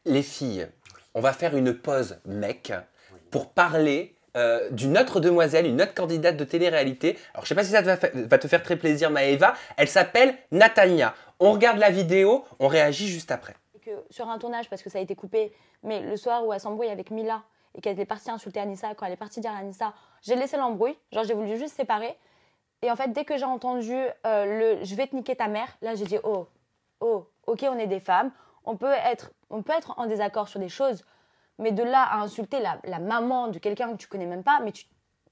Les filles, on va faire une pause mec pour parler d'une autre demoiselle, une autre candidate de télé-réalité. Alors, je sais pas si ça va te faire très plaisir, Maëva. Elle s'appelle Natania. On regarde la vidéo, on réagit juste après. Sur un tournage, parce que ça a été coupé, mais le soir où elle s'embrouille avec Mila et qu'elle est partie insulter Anissa, quand elle est partie dire à Anissa, j'ai laissé l'embrouille, genre j'ai voulu juste séparer. Et en fait, dès que j'ai entendu je vais te niquer ta mère, là j'ai dit oh, ok, on est des femmes, on peut être en désaccord sur des choses, mais de là à insulter la maman de quelqu'un que tu connais même pas, mais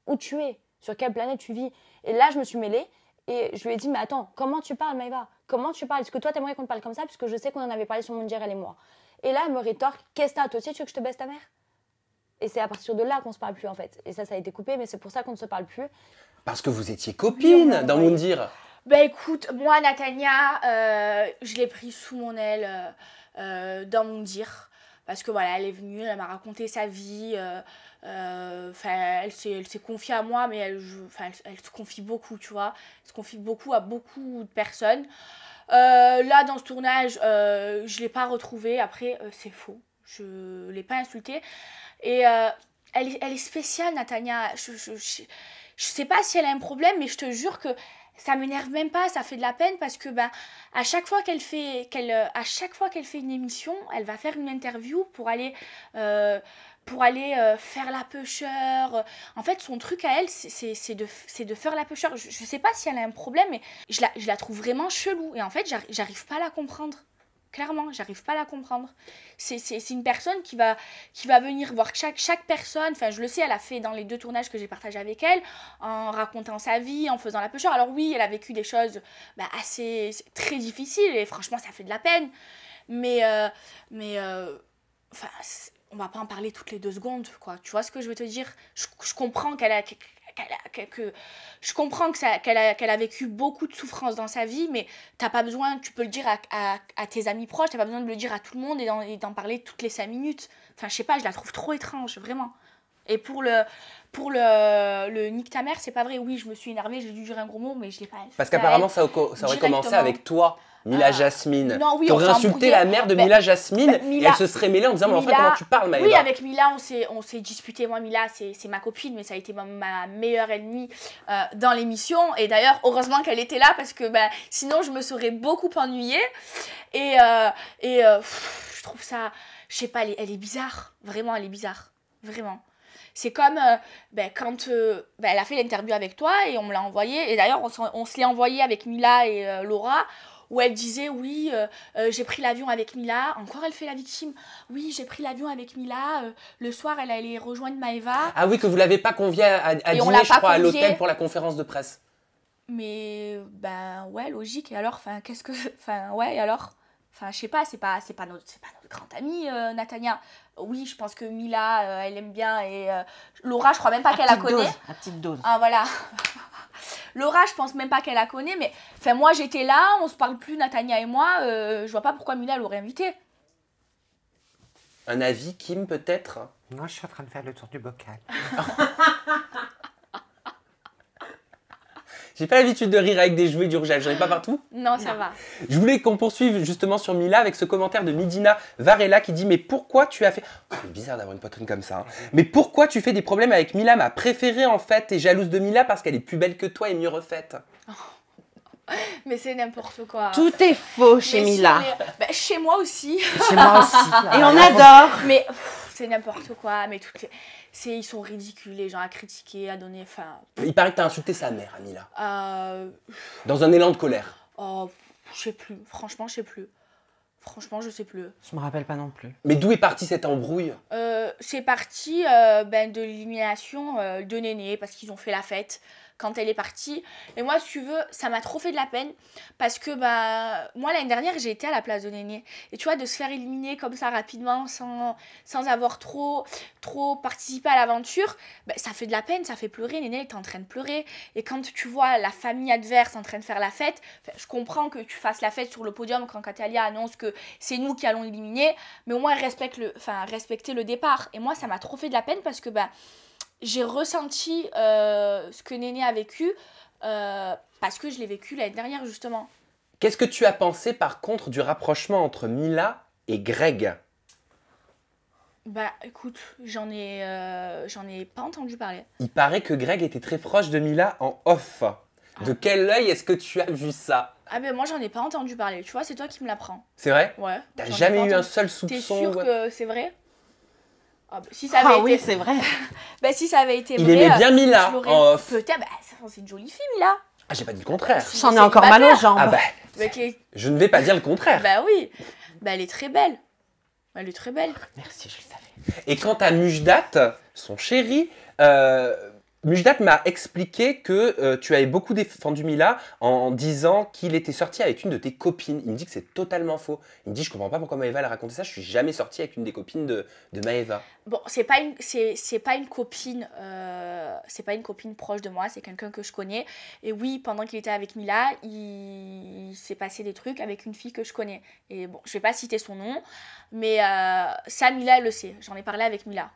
où tu es, sur quelle planète tu vis. Et là, je me suis mêlée et je lui ai dit, mais attends, comment tu parles, Maëva? Comment tu parles? Est-ce que toi, t'aimerais qu'on te parle comme ça? Puisque je sais qu'on en avait parlé sur Mondial, elle et moi. Et là, elle me rétorque, qu'est-ce que t'as? Toi aussi, tu veux que je te baisse ta mère? Et c'est à partir de là qu'on se parle plus, en fait. Et ça a été coupé, mais c'est pour ça qu'on ne se parle plus. Parce que vous étiez copines dans Mondir. Bah écoute, moi, Natania, je l'ai pris sous mon aile dans Mondir. Parce que voilà, elle est venue, elle m'a raconté sa vie. Elle s'est confiée à moi, mais elle se confie beaucoup, tu vois. Elle se confie beaucoup à beaucoup de personnes. Là, dans ce tournage, je ne l'ai pas retrouvée. Après, c'est faux. Je ne l'ai pas insultée. Et elle est spéciale, Natania. Je sais pas si elle a un problème, mais je te jure que ça m'énerve même pas, ça fait de la peine parce que à chaque fois qu'elle fait une émission, elle va faire une interview pour aller faire la pêcheur. En fait, son truc à elle, c'est de faire la pêcheur. Je sais pas si elle a un problème, mais je la trouve vraiment chelou. Et en fait, j'arrive pas à la comprendre. Clairement, j'arrive pas à la comprendre. C'est une personne qui va venir voir chaque personne. Enfin, je le sais, elle a fait dans les 2 tournages que j'ai partagés avec elle, en racontant sa vie, en faisant la pêcheur. Alors oui, elle a vécu des choses assez très difficiles et franchement, ça fait de la peine. Mais on va pas en parler toutes les 2 secondes, quoi. Tu vois ce que je veux te dire? Je comprends je comprends qu'elle a vécu beaucoup de souffrances dans sa vie, mais t'as pas besoin, tu peux le dire à tes amis proches, t'as pas besoin de le dire à tout le monde et d'en parler toutes les 5 minutes. Enfin, je sais pas, je la trouve trop étrange, vraiment. Et pour le nique ta mère, c'est pas vrai. Oui, je me suis énervée, j'ai dû dire un gros mot, mais je l'ai pas. Parce qu'apparemment, ça aurait commencé avec toi. Mila Jasmine. Non, oui, t'aurais insulté la mère de Mila Jasmine et elle se serait mêlée en disant mais enfin comment tu parles, Maëva? Oui, avec Mila on s'est disputé. Moi, Mila c'est ma copine, mais ça a été ma meilleure ennemie dans l'émission. Et d'ailleurs, heureusement qu'elle était là parce que sinon je me serais beaucoup ennuyée. Et je trouve ça, je sais pas, elle est bizarre. Vraiment, elle est bizarre. Vraiment. C'est comme quand elle a fait l'interview avec toi et on me l'a envoyé. Et d'ailleurs, on se l'est envoyé avec Mila et Laura. Où elle disait, oui, j'ai pris l'avion avec Mila. Encore, elle fait la victime. Oui, j'ai pris l'avion avec Mila. Le soir, elle allait rejoindre Maëva. Ah oui, que vous l'avez pas conviée à dîner, je crois, à l'hôtel pour la conférence de presse. Mais, ouais, logique. Et alors, ouais, et alors je sais pas, c'est pas notre grande amie, Natania. Oui, je pense que Mila, elle aime bien. Et Laura, je crois même pas qu'elle la connaît. À petite dose. Ah, voilà. Laura, je pense même pas qu'elle la connaît, mais moi j'étais là, on se parle plus, Natania et moi, je vois pas pourquoi Mila l'aurait invitée. Un avis, Kim, peut-être? Moi, je suis en train de faire le tour du bocal. J'ai pas l'habitude de rire avec des jouets du rouge à lèvres, j'en ai pas partout? Non, ça va. Je voulais qu'on poursuive justement sur Mila avec ce commentaire de Midina Varela qui dit mais pourquoi tu as fait... Oh, c'est bizarre d'avoir une poitrine comme ça. Hein. Mais pourquoi tu fais des problèmes avec Mila, ma préférée en fait? T'es jalouse de Mila parce qu'elle est plus belle que toi et mieux refaite. Mais c'est n'importe quoi. Tout est faux chez Mila. Chez moi aussi. Chez moi aussi. Et on adore. Mais c'est n'importe quoi. Mais ils sont ridicules, les gens à critiquer, à donner... Il paraît que t'as insulté sa mère, Mila. Dans un élan de colère. Oh, je sais plus. Franchement, je sais plus. Franchement, je sais plus. Je me rappelle pas non plus. Mais d'où est partie cette embrouille? C'est parti de l'élimination de Néné parce qu'ils ont fait la fête quand elle est partie. Et moi, si tu veux, ça m'a trop fait de la peine parce que moi, l'année dernière, j'ai été à la place de Néné. Et tu vois, de se faire éliminer comme ça rapidement sans avoir trop participé à l'aventure, ça fait de la peine, ça fait pleurer. Néné est en train de pleurer. Et quand tu vois la famille adverse en train de faire la fête, je comprends que tu fasses la fête sur le podium quand Katalia annonce que c'est nous qui allons éliminer, mais au moins respecter le départ. Et moi, ça m'a trop fait de la peine parce que j'ai ressenti ce que Néné a vécu parce que je l'ai vécu l'année dernière justement. Qu'est-ce que tu as pensé par contre du rapprochement entre Mila et Greg? Bah écoute, j'en ai pas entendu parler. Il paraît que Greg était très proche de Mila en off. De quel œil est-ce que tu as vu ça? Ah ben moi j'en ai pas entendu parler, tu vois, c'est toi qui me l'apprends. C'est vrai? Ouais. T'as j'en ai jamais pas eu un entendu. seul T'es soupçon? sûr ouais. que c'est vrai? Ah, bah, si ça avait Ah été... oui, c'est vrai. Bah si ça avait été Il vrai, aimait bien Mila je l'aurais en off. peut-être... Bah c'est une jolie fille, Mila. Ah, j'ai pas dit le contraire. Si J'en ai c'est encore mal aux célibataire. jambes. Ah bah, Bah, je ne vais pas dire le contraire. bah oui. Bah elle est très belle. Elle est très belle. Merci, je le savais. Et quant à Mujdat, son chéri, Mujdat m'a expliqué que tu avais beaucoup défendu Mila en disant qu'il était sorti avec une de tes copines. Il me dit que c'est totalement faux. Il me dit, je comprends pas pourquoi Maëva elle a raconté ça, je suis jamais sorti avec une des copines de Maëva. Bon, c'est pas une copine proche de moi, c'est quelqu'un que je connais. Et oui, pendant qu'il était avec Mila, il s'est passé des trucs avec une fille que je connais. Et bon, je vais pas citer son nom, mais ça Mila elle le sait. J'en ai parlé avec Mila.